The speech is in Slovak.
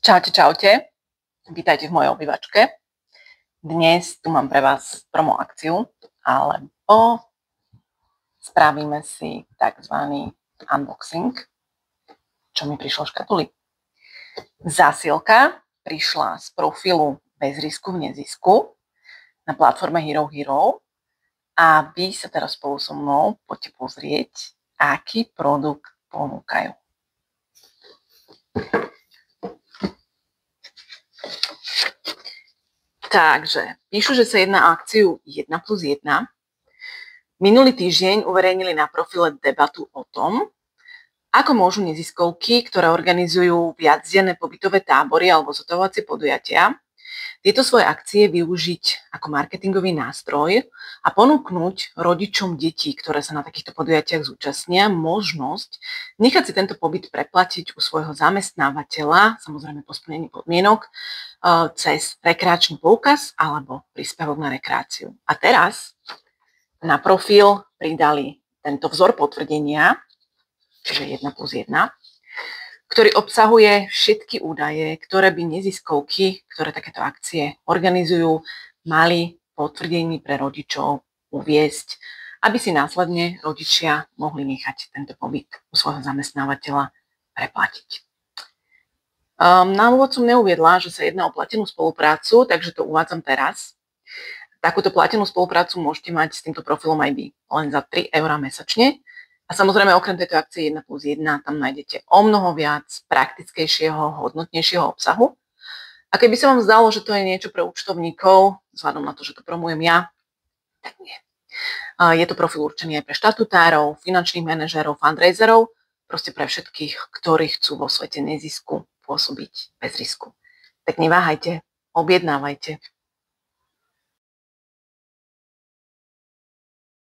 Čaute, čaute. Vítajte v mojej obývačke. Dnes tu mám pre vás promo akciu, alebo spravíme si tzv. Unboxing, čo mi prišlo v škatuli. Zásielka prišla z profilu Bez risku v nezisku na platforme Hero Hero a vy sa teraz spolu so mnou poďte pozrieť, aký produkt ponúkajú. Takže píšu, že sa jedná o akciu 1+1. Minulý týždeň uverejnili na profile debatu o tom, ako môžu neziskovky, ktoré organizujú viacdenné pobytové tábory alebo zotavovacie podujatia, tieto svoje akcie využiť ako marketingový nástroj a ponúknuť rodičom detí, ktoré sa na takýchto podujatiach zúčastnia, možnosť nechať si tento pobyt preplatiť u svojho zamestnávateľa, samozrejme po splnení podmienok, cez rekreačný poukaz alebo príspevok na rekreáciu. A teraz na profil pridali tento vzor potvrdenia, čiže 1+1, ktorý obsahuje všetky údaje, ktoré by neziskovky, ktoré takéto akcie organizujú, mali potvrdení pre rodičov uviesť, aby si následne rodičia mohli nechať tento pobyt u svojho zamestnávateľa preplatiť. Na úvod som neuviedla, že sa jedná o platenú spoluprácu, takže to uvádzam teraz. Takúto platenú spoluprácu môžete mať s týmto profilom aj vy, len za 3 € mesačne. A samozrejme, okrem tejto akcie 1+1, tam nájdete o mnoho viac praktickejšieho, hodnotnejšieho obsahu. A keby sa vám zdalo, že to je niečo pre účtovníkov, vzhľadom na to, že to promujem ja, tak nie. Je to profil určený aj pre štatutárov, finančných manažérov, fundraiserov, proste pre všetkých, ktorí chcú vo svete nezisku pôsobiť bez risku. Tak neváhajte, objednávajte.